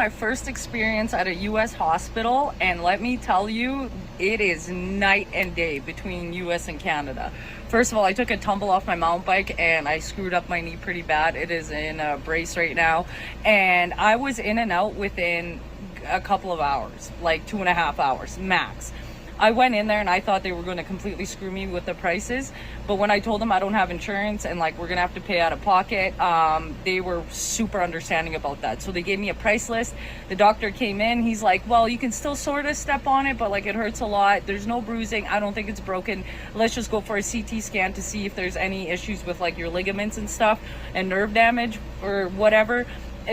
My first experience at a US hospital, and let me tell you, it is night and day between US and Canada. First of all, I took a tumble off my mountain bike and I screwed up my knee pretty bad. It is in a brace right now, and I was in and out within a couple of hours, like 2.5 hours max. I went in there and I thought they were going to completely screw me with the prices, but when I told them I don't have insurance and like we're gonna have to pay out of pocket, they were super understanding about that. So they gave me a price list. The doctor came in, he's like, well, you can still sort of step on it, but like it hurts a lot. There's no bruising, I don't think it's broken. Let's just go for a CT scan to see if there's any issues with like your ligaments and stuff and nerve damage or whatever,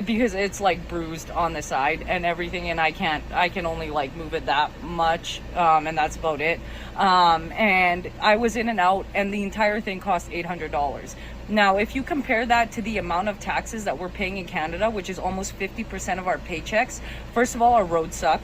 because it's like bruised on the side and everything, and I can only like move it that much, and that's about it. And I was in and out, and the entire thing cost $800. Now if you compare that to the amount of taxes that we're paying in Canada, which is almost 50% of our paychecks, first of all, our roads suck,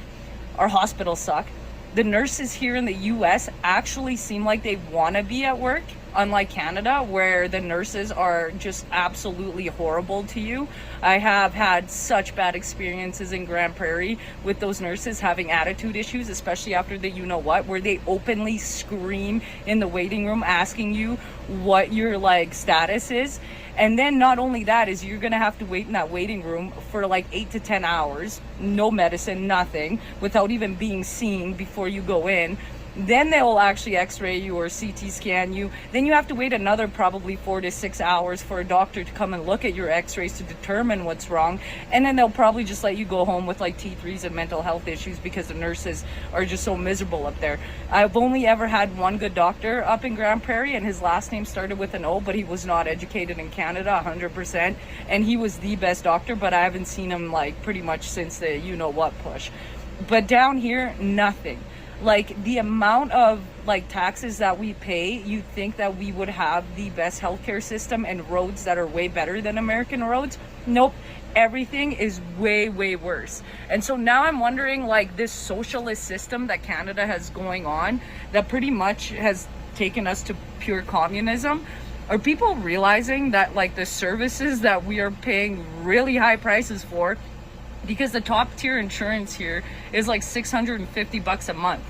our hospitals suck. The nurses here in the US actually seem like they want to be at work, unlike Canada, where the nurses are just absolutely horrible to you. I have had such bad experiences in Grande Prairie with those nurses having attitude issues, especially after the you-know-what, where they openly scream in the waiting room asking you what your like status is. And then not only that, is you're gonna have to wait in that waiting room for like 8 to 10 hours, no medicine, nothing, without even being seen before you go in. Then they'll actually x-ray you or CT scan you. Then you have to wait another probably 4 to 6 hours for a doctor to come and look at your x-rays to determine what's wrong. And then they'll probably just let you go home with like T3s and mental health issues because the nurses are just so miserable up there. I've only ever had one good doctor up in Grande Prairie, and his last name started with an O, but he was not educated in Canada 100%. And he was the best doctor, but I haven't seen him like pretty much since the you-know-what push. But down here, nothing. Like the amount of like taxes that we pay, you'd think that we would have the best healthcare system and roads that are way better than American roads. Nope, everything is way worse. And so now I'm wondering, like, this socialist system that Canada has going on, that pretty much has taken us to pure communism, are people realizing that like the services that we are paying really high prices for, because the top tier insurance here is like $650 a month.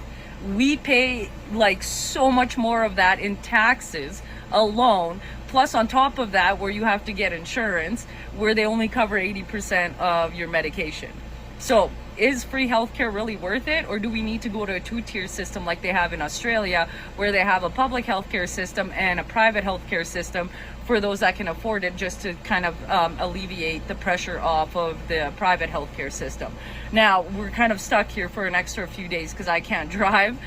We pay like so much more of that in taxes alone, plus on top of that, where you have to get insurance, where they only cover 80% of your medication. So is free healthcare really worth it, or do we need to go to a two-tier system like they have in Australia, where they have a public healthcare system and a private healthcare system for those that can afford it, just to kind of alleviate the pressure off of the private healthcare system. Now we're kind of stuck here for an extra few days because I can't drive,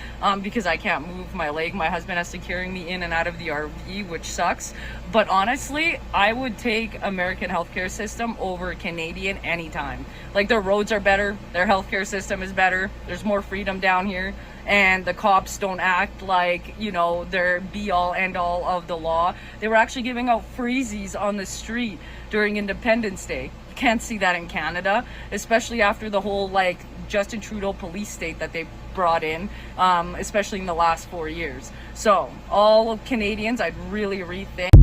because I can't move my leg. My husband has to carry me in and out of the RV, which sucks. But honestly, I would take American healthcare system over Canadian anytime. Like, their roads are better, their healthcare system is better, there's more freedom down here, and the cops don't act like, you know, they're be all end all of the law. They were actually giving out freezies on the street during Independence Day. You can't see that in Canada, especially after the whole like Justin Trudeau police state that they brought in, especially in the last 4 years. So all of Canadians, I'd really rethink.